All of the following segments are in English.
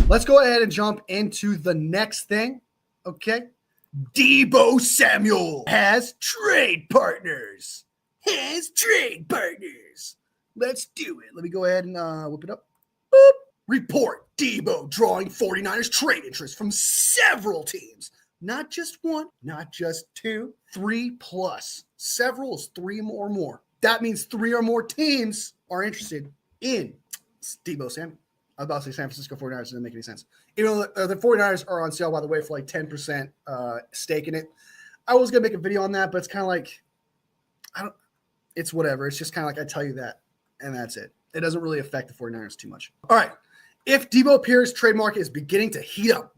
Let's go ahead and jump into the next thing. Okay. Deebo Samuel has trade partners. Let's do it. Let me go ahead and whip it up. Boop. Report Deebo drawing 49ers trade interest from several teams. Not just one, not just two, 3+. Several is 3 or more. That means 3 or more teams are interested in Deebo Samuel. I was about to say San Francisco 49ers. Doesn't make any sense. Even though the 49ers are on sale, by the way, for like 10% stake in it. I was going to make a video on that, but it's kind of like, it's whatever. It's just kind of like I tell you that, and that's it. It doesn't really affect the 49ers too much. All right. If Deebo appears, trade market is beginning to heat up.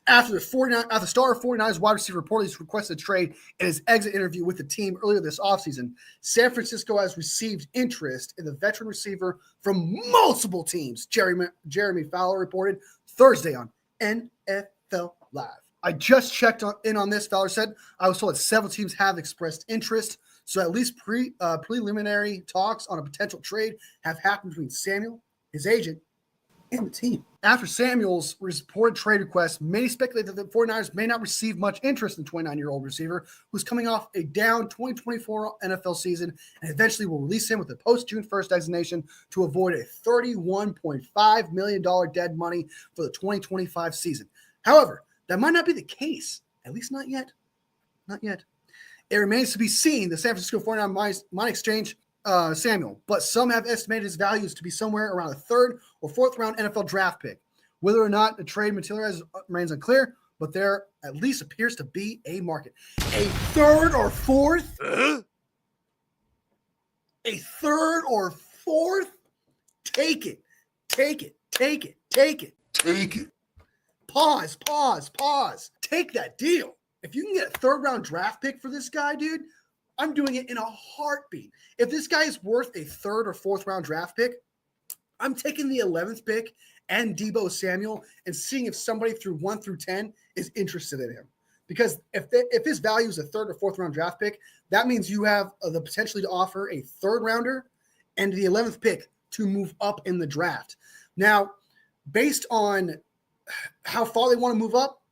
After the star 49ers wide receiver reportedly requested a trade in his exit interview with the team earlier this offseason, San Francisco has received interest in the veteran receiver from multiple teams, Jeremy Fowler reported Thursday on NFL Live. I just checked in on this. Fowler said, I was told that several teams have expressed interest, so at least preliminary talks on a potential trade have happened between Samuel, his agent, and the team. After Samuel's reported trade request, many speculate that the 49ers may not receive much interest in the 29-year-old receiver who's coming off a down 2024 NFL season and eventually will release him with a post-June 1st designation to avoid a $31.5 million dead money for the 2025 season. However, that might not be the case, at least not yet. Not yet. It remains to be seen. The San Francisco 49ers might exchange Samuel, but some have estimated his values to be somewhere around a 3rd or 4th round NFL draft pick. Whether or not the trade materializes remains unclear, but there at least appears to be a market. A 3rd or 4th? A 3rd or 4th? Take it. Pause. Take that deal. If you can get a 3rd round draft pick for this guy, dude, I'm doing it in a heartbeat. If this guy is worth a 3rd or 4th round draft pick, I'm taking the 11th pick and Deebo Samuel and seeing if somebody through 1 through 10 is interested in him. Because if his value is a 3rd or 4th round draft pick, that means you have the potentially to offer a 3rd rounder and the 11th pick to move up in the draft. Now, based on how far they want to move up,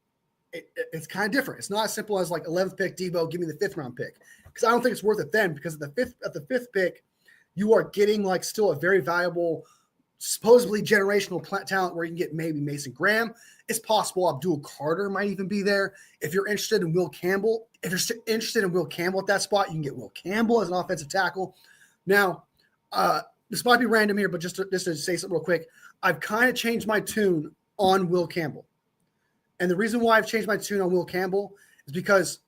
it's kind of different. It's not as simple as like 11th pick, Deebo, give me the 5th round pick. Because I don't think it's worth it then, because at the fifth pick, you are getting like still a very valuable, supposedly generational talent where you can get maybe Mason Graham. It's possible Abdul Carter might even be there. If you're interested in Will Campbell, at that spot, you can get Will Campbell as an offensive tackle. Now, this might be random here, but just to say something real quick, I've kind of changed my tune on Will Campbell. And the reason why I've changed my tune on Will Campbell is because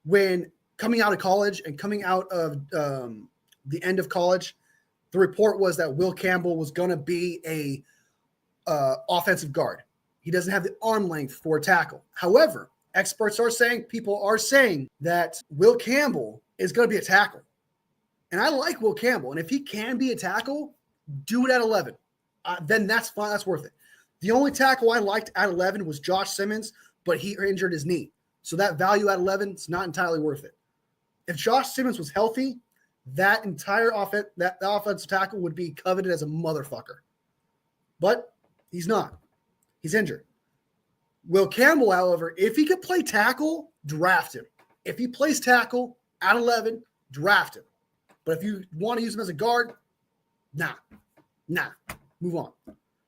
when coming out of college and coming out of the end of college, the report was that Will Campbell was going to be a offensive guard. He doesn't have the arm length for a tackle. However, people are saying that Will Campbell is going to be a tackle. And I like Will Campbell. And if he can be a tackle, do it at 11. Then that's fine. That's worth it. The only tackle I liked at 11 was Josh Simmons, but he injured his knee. So that value at 11 is not entirely worth it. If Josh Simmons was healthy, that entire that offensive tackle would be coveted as a motherfucker. But he's not. He's injured. Will Campbell, however, if he could play tackle, draft him. If he plays tackle at 11, draft him. But if you want to use him as a guard, nah, move on.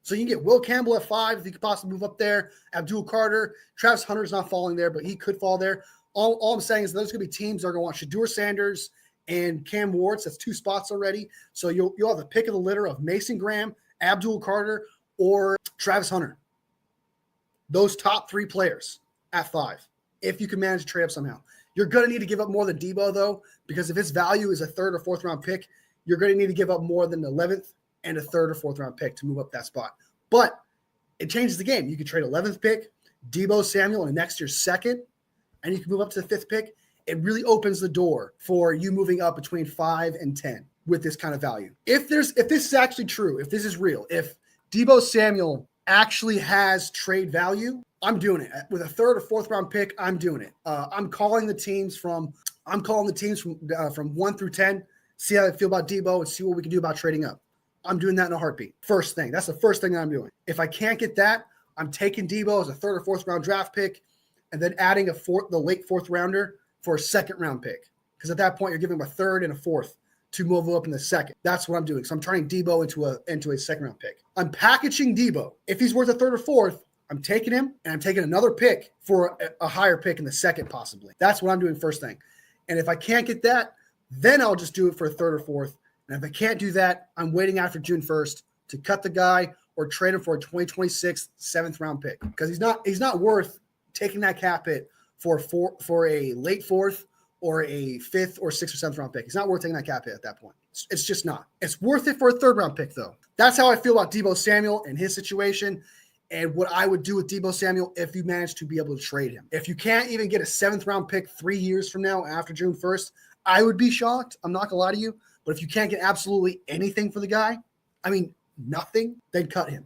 So you can get Will Campbell at 5 if he could possibly move up there. Abdul Carter, Travis Hunter's not falling there, but he could fall there. All I'm saying is there's going to be teams that are going to want Shedeur Sanders and Cam Wards. That's 2 spots already. So you'll have the pick of the litter of Mason Graham, Abdul Carter, or Travis Hunter. Those top 3 players at 5, if you can manage to trade up somehow. You're going to need to give up more than Deebo, though, because if his value is a 3rd or 4th round pick, you're going to need to give up more than the 11th and a 3rd or 4th round pick to move up that spot. But it changes the game. You can trade 11th pick, Deebo Samuel, and next year's 2nd, and you can move up to the 5th pick. It really opens the door for you moving up between 5 and 10 with this kind of value. If this is actually true, if this is real, if Deebo Samuel actually has trade value, I'm doing it. With a 3rd or 4th round pick, I'm doing it. I'm calling the teams from 1 through 10, see how they feel about Deebo and see what we can do about trading up. I'm doing that in a heartbeat. First thing. That's the first thing that I'm doing. If I can't get that, I'm taking Deebo as a third or fourth round draft pick and then adding the late fourth rounder for a second round pick. Because at that point, you're giving him a third and a fourth to move up in the second. That's what I'm doing. So I'm turning Deebo into a second round pick. I'm packaging Deebo. If he's worth a third or fourth, I'm taking him and I'm taking another pick for a higher pick in the second, possibly. That's what I'm doing first thing. And if I can't get that, then I'll just do it for a third or fourth. And if I can't do that, I'm waiting after June 1st to cut the guy or trade him for a 2026 seventh round pick. Because he's not worth taking that cap hit for a late fourth or a fifth or sixth or seventh round pick. He's not worth taking that cap hit at that point. It's just not. It's worth it for a third round pick, though. That's how I feel about Deebo Samuel and his situation and what I would do with Deebo Samuel if you manage to be able to trade him. If you can't even get a seventh round pick 3 years from now after June 1st, I would be shocked. I'm not going to lie to you. But if you can't get absolutely anything for the guy, I mean, nothing, then cut him.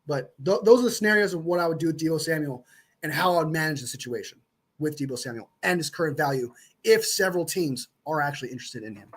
But those are the scenarios of what I would do with Deebo Samuel and how I would manage the situation with Deebo Samuel and his current value if several teams are actually interested in him.